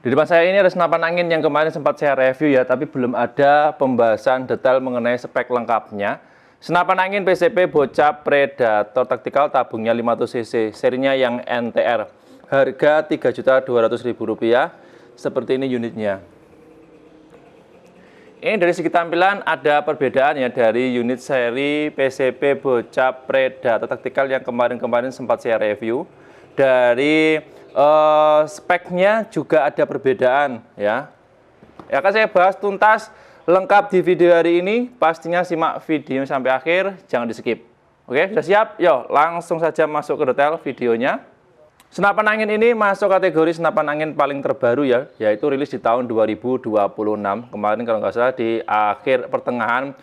Di depan saya ini ada senapan angin yang kemarin sempat saya review ya, tapi belum ada pembahasan detail mengenai spek lengkapnya. Senapan angin PCP Bocap Predator Tactical tabungnya 500 cc, serinya yang NTR. Harga Rp3.200.000. Seperti ini unitnya. Ini dari segi tampilan ada perbedaan ya dari unit seri PCP Bocap Predator Tactical yang kemarin-kemarin sempat saya review. Dari speknya juga ada perbedaan ya. Ya akan saya bahas tuntas lengkap di video hari ini. Pastinya simak video sampai akhir, jangan di skip. Oke, sudah siap? Yuk langsung saja masuk ke detail videonya. Senapan angin ini masuk kategori senapan angin paling terbaru ya, yaitu rilis di tahun 2026. Kemarin kalau nggak salah di akhir pertengahan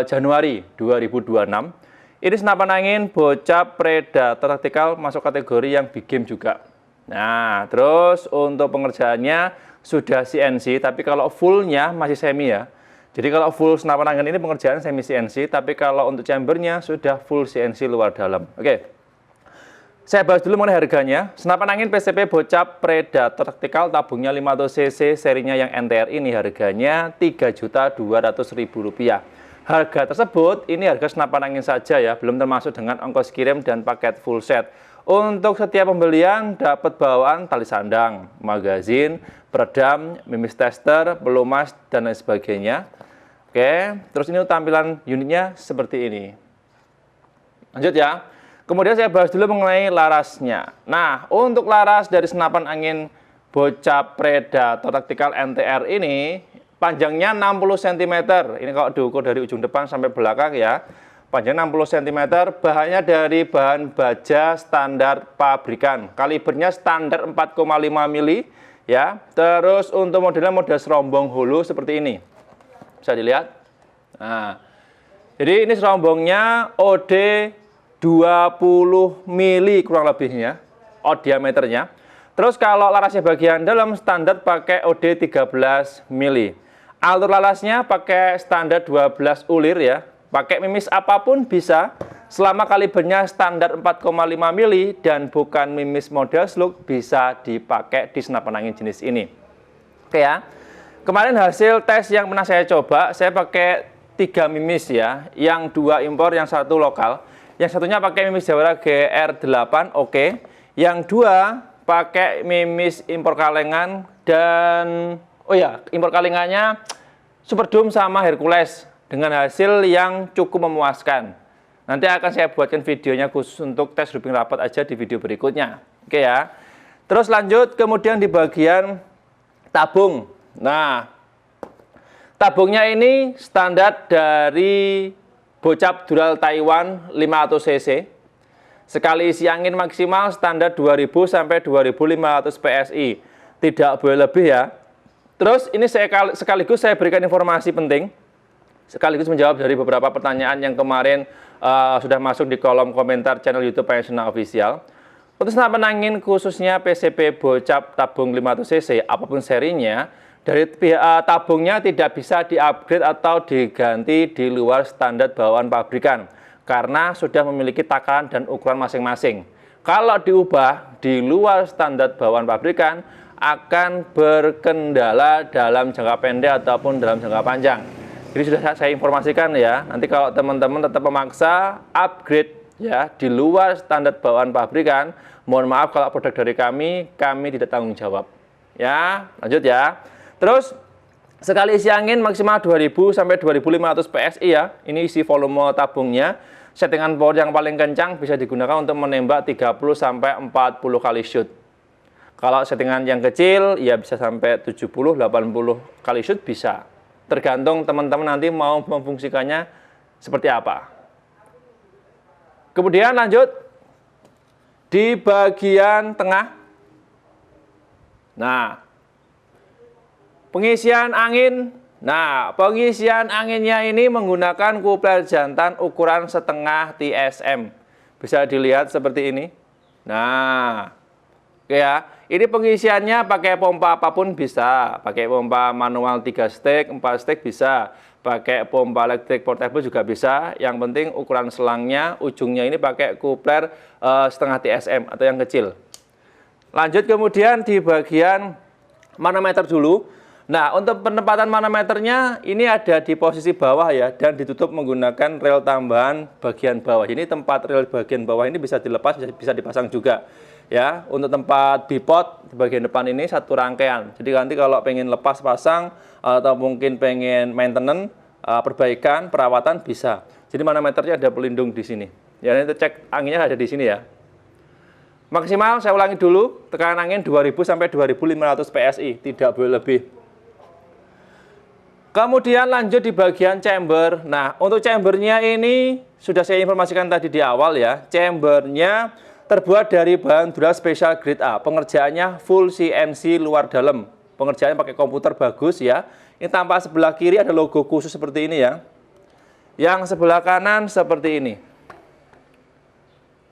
Januari 2026. Ini senapan angin Bocap Predator Tactical masuk kategori yang big game juga. Nah, terus untuk pengerjaannya sudah CNC, tapi kalau fullnya masih semi ya. Jadi kalau full senapan angin ini pengerjaan semi CNC, tapi kalau untuk chambernya sudah full CNC luar dalam. Oke. Saya bahas dulu mengenai harganya. Senapan angin PCP Bocap Predator Tactical tabungnya 500 cc, serinya yang NTR ini harganya Rp3.200.000. Harga tersebut ini harga senapan angin saja ya, belum termasuk dengan ongkos kirim dan paket full set. Untuk setiap pembelian dapat bawaan tali sandang, magazin, peredam, mimis tester, pelumas dan lain sebagainya. Oke, terus ini tampilan unitnya seperti ini. Lanjut ya. Kemudian saya bahas dulu mengenai larasnya. Nah, untuk laras dari senapan angin Bocap Predator Tactical NTR ini panjangnya 60 cm. Ini kalau diukur dari ujung depan sampai belakang ya. Panjang 60 cm, bahannya dari bahan baja standar pabrikan. Kalibernya standar 4,5 mili ya. Terus untuk modelnya model serombong hulu seperti ini. Bisa dilihat. Nah, jadi ini serombongnya OD 20 mili kurang lebihnya, diameternya. Terus kalau larasnya bagian dalam standar pakai OD 13 mili. Alur larasnya pakai standar 12 ulir ya. Pakai mimis apapun bisa, selama kalibernya standar 4,5 mili dan bukan mimis model slug bisa dipakai di senapan angin jenis ini. Oke ya. Kemarin hasil tes yang pernah saya coba, saya pakai 3 mimis ya, yang 2 impor, yang 1 lokal. Yang satunya pakai mimis Jawara GR8, oke. Yang 2 pakai mimis impor kalengan dan impor kalengannya Superdome sama Hercules dengan hasil yang cukup memuaskan. Nanti akan saya buatkan videonya khusus untuk tes looping rapat aja di video berikutnya. Oke ya. Terus lanjut kemudian di bagian tabung. Nah, tabungnya ini standar dari Bocap Dural Taiwan 500 cc. Sekali isi angin maksimal standar 2000 sampai 2500 PSI. Tidak boleh lebih ya. Terus ini sekaligus saya berikan informasi penting, sekaligus menjawab dari beberapa pertanyaan yang kemarin sudah masuk di kolom komentar channel YouTube Pensiuna Official. Untuk senapan angin khususnya PCP Bocap tabung 500 cc, apapun serinya, dari tabungnya tidak bisa di-upgrade atau diganti di luar standar bawaan pabrikan, karena sudah memiliki takaran dan ukuran masing-masing. Kalau diubah di luar standar bawaan pabrikan, akan berkendala dalam jangka pendek ataupun dalam jangka panjang. Jadi sudah saya informasikan ya, nanti kalau teman-teman tetap memaksa upgrade ya di luar standar bawaan pabrikan, mohon maaf kalau produk dari kami tidak tanggung jawab. Ya, lanjut ya. Terus sekali isi angin maksimal 2000 sampai 2500 PSI ya. Ini isi volume tabungnya. Settingan power yang paling kencang bisa digunakan untuk menembak 30 sampai 40 kali shoot. Kalau settingan yang kecil, ya bisa sampai 70-80 kali shoot bisa. Tergantung teman-teman nanti mau memfungsikannya seperti apa. Kemudian lanjut, di bagian tengah. Nah, pengisian angin. Nah, pengisian anginnya ini menggunakan kupler jantan ukuran setengah TSM. Bisa dilihat seperti ini. Nah, oke ya. Ini pengisiannya pakai pompa apapun bisa, pakai pompa manual 3 stek, 4 stek bisa, pakai pompa elektrik portable juga bisa. Yang penting ukuran selangnya, ujungnya ini pakai kupler setengah TSM atau yang kecil. Lanjut kemudian di bagian manometer dulu. Nah, untuk penempatan manometernya ini ada di posisi bawah ya, dan ditutup menggunakan rel tambahan bagian bawah. Ini tempat rel bagian bawah ini bisa dilepas, bisa dipasang juga. Ya, untuk tempat bipod di bagian depan ini satu rangkaian. Jadi nanti kalau pengen lepas pasang atau mungkin pengen maintenance, perbaikan, perawatan bisa. Jadi manometernya ada pelindung di sini. Ya, nanti cek anginnya ada di sini ya. Maksimal saya ulangi dulu, tekanan angin 2000 sampai 2500 PSI, tidak boleh lebih. Kemudian lanjut di bagian chamber. Nah, untuk chambernya ini sudah saya informasikan tadi di awal ya. Chambernya terbuat dari bahan dura special grade A. Pengerjaannya full CNC luar dalam. Pengerjaannya pakai komputer bagus ya. Ini tampak sebelah kiri ada logo khusus seperti ini ya. Yang sebelah kanan seperti ini.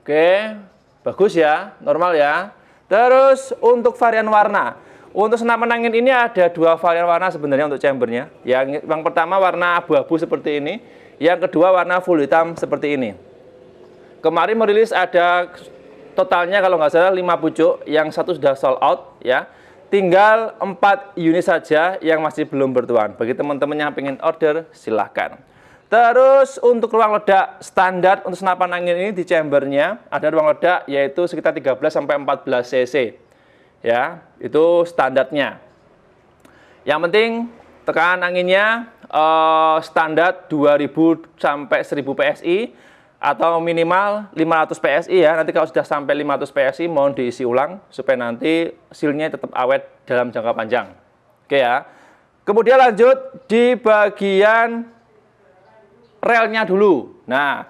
Oke, bagus ya, normal ya. Terus untuk varian warna. Untuk senapan angin ini ada dua varian warna sebenarnya untuk chambernya. Yang pertama warna abu-abu seperti ini. Yang kedua warna full hitam seperti ini. Kemarin merilis ada totalnya kalau nggak salah 5 pucuk. Yang satu sudah sold out ya. Tinggal 4 unit saja yang masih belum bertuan. Bagi teman-teman yang pengen order silahkan. Terus untuk ruang ledak standar untuk senapan angin ini di chambernya ada ruang ledak yaitu sekitar 13 sampai 14 cc. Ya, itu standarnya. Yang penting tekanan anginnya standar 2000 sampai 1000 PSI atau minimal 500 PSI ya. Nanti kalau sudah sampai 500 PSI mohon diisi ulang supaya nanti sealnya tetap awet dalam jangka panjang. Oke ya. Kemudian lanjut di bagian relnya dulu. Nah,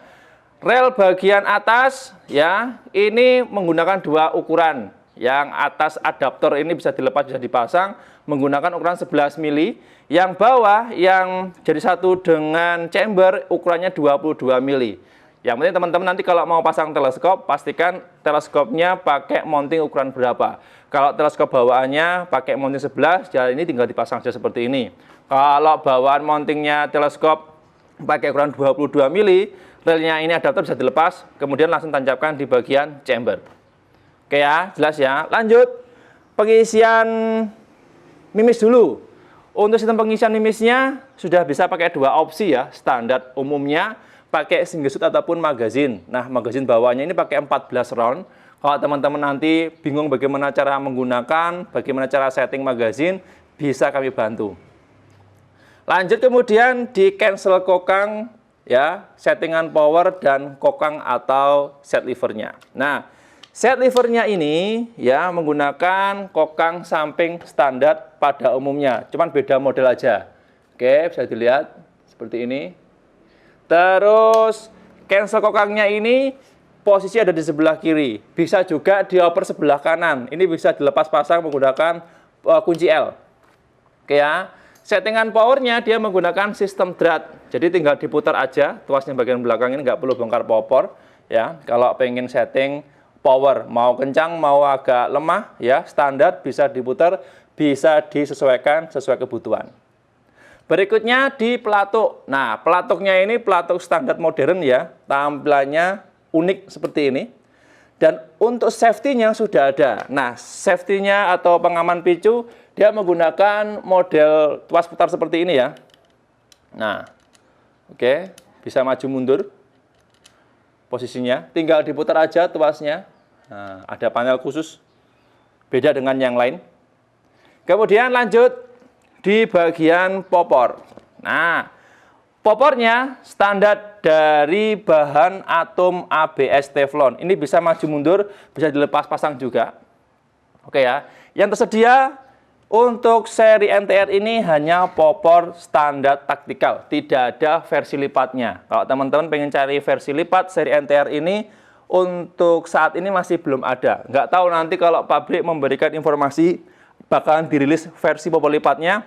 rel bagian atas ya, ini menggunakan dua ukuran. Yang atas adaptor ini bisa dilepas, bisa dipasang menggunakan ukuran 11 mili. Yang bawah yang jadi satu dengan chamber ukurannya 22 mili. Yang penting teman-teman nanti kalau mau pasang teleskop, pastikan teleskopnya pakai mounting ukuran berapa. Kalau teleskop bawaannya pakai mounting 11, jadi ini tinggal dipasang saja seperti ini. Kalau bawaan mountingnya teleskop pakai ukuran 22 mili, relnya ini adaptor bisa dilepas, kemudian langsung tancapkan di bagian chamber. Oke ya, jelas ya. Lanjut, pengisian mimis dulu. Untuk sistem pengisian mimisnya sudah bisa pakai dua opsi ya. Standar umumnya pakai single shoot ataupun magazine. Nah, magazine bawahnya ini pakai 14 round. Kalau teman-teman nanti bingung bagaimana cara menggunakan, bagaimana cara setting magazine, bisa kami bantu. Lanjut kemudian di cancel kokang ya, settingan power dan kokang atau set levernya. Nah, set levernya ini ya menggunakan kokang samping standar pada umumnya, cuman beda model aja. Oke, bisa dilihat seperti ini. Terus cancel kokangnya ini posisi ada di sebelah kiri, bisa juga dioper sebelah kanan. Ini bisa dilepas pasang menggunakan kunci L. Oke ya. Settingan powernya dia menggunakan sistem drat, jadi tinggal diputar aja. Tuasnya bagian belakang ini nggak perlu bongkar popor ya. Kalau pengen setting power mau kencang mau agak lemah ya, standar bisa diputar, bisa disesuaikan sesuai kebutuhan. Berikutnya di pelatuk. Nah, pelatuknya ini pelatuk standar modern ya, tampilannya unik seperti ini. Dan untuk safety-nya sudah ada. Nah, safety-nya atau pengaman picu dia menggunakan model tuas putar seperti ini ya. Nah, oke, bisa maju mundur posisinya, tinggal diputar aja tuasnya. Nah, ada panel khusus, beda dengan yang lain. Kemudian lanjut di bagian popor. Nah, popornya standar dari bahan atom ABS Teflon. Ini bisa maju mundur, bisa dilepas pasang juga. Oke ya. Yang tersedia untuk seri NTR ini hanya popor standar taktikal, tidak ada versi lipatnya. Kalau teman-teman pengen cari versi lipat seri NTR ini, untuk saat ini masih belum ada. Nggak tahu nanti kalau pabrik memberikan informasi bakalan dirilis versi popor lipatnya,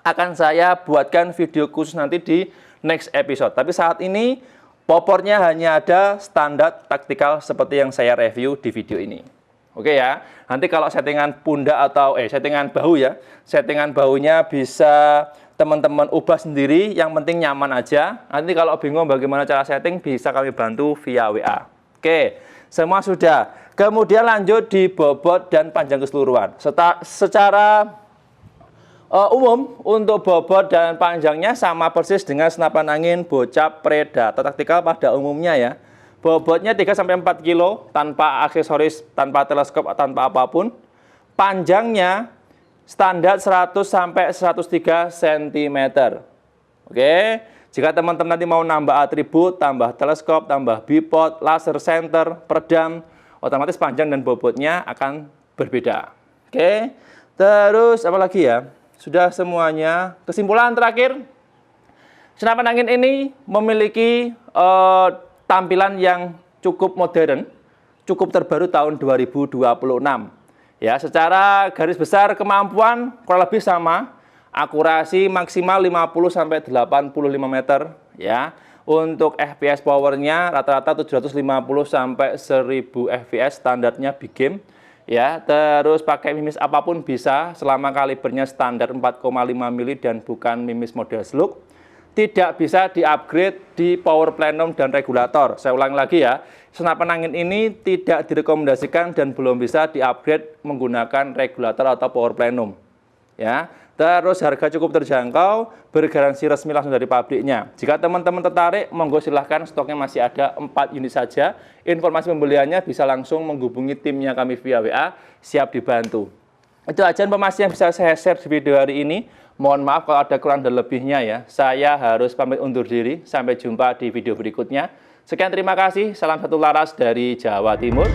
akan saya buatkan video khusus nanti di next episode. Tapi saat ini popornya hanya ada standar taktikal seperti yang saya review di video ini. Oke ya, nanti kalau settingan pundak atau settingan bahu ya, settingan bahunya bisa teman-teman ubah sendiri, yang penting nyaman aja. Nanti kalau bingung bagaimana cara setting, bisa kami bantu via WA. Oke, semua sudah. Kemudian lanjut di bobot dan panjang keseluruhan. Secara Umum untuk bobot dan panjangnya sama persis dengan senapan angin bocap Predator taktikal pada umumnya ya. Bobotnya 3-4 kilo tanpa aksesoris, tanpa teleskop, tanpa apapun. Panjangnya standar 100-103 cm. Oke, jika teman-teman nanti mau nambah atribut, tambah teleskop, tambah bipod, laser center, peredam, otomatis panjang dan bobotnya akan berbeda. Oke, terus apa lagi ya? Sudah semuanya. Kesimpulan terakhir, senapan angin ini memiliki tampilan yang cukup modern, cukup terbaru tahun 2026. Ya, secara garis besar kemampuan kurang lebih sama, akurasi maksimal 50-85 meter. Ya, untuk FPS powernya rata-rata 750 sampai 1000 FPS standarnya big game. Ya, terus pakai mimis apapun bisa selama kalibernya standar 4,5 mili dan bukan mimis model slug. Tidak bisa di-upgrade di power plenum dan regulator. Saya ulang lagi ya, senapan angin ini tidak direkomendasikan dan belum bisa di-upgrade menggunakan regulator atau power plenum. Ya, terus harga cukup terjangkau, bergaransi resmi langsung dari pabriknya. Jika teman-teman tertarik, monggo silahkan, stoknya masih ada 4 unit saja. Informasi pembeliannya bisa langsung menghubungi timnya kami via WA, siap dibantu. Itu aja informasi yang bisa saya share di video hari ini. Mohon maaf kalau ada kurang dan lebihnya ya. Saya harus pamit undur diri. Sampai jumpa di video berikutnya. Sekian, terima kasih. Salam satu laras dari Jawa Timur.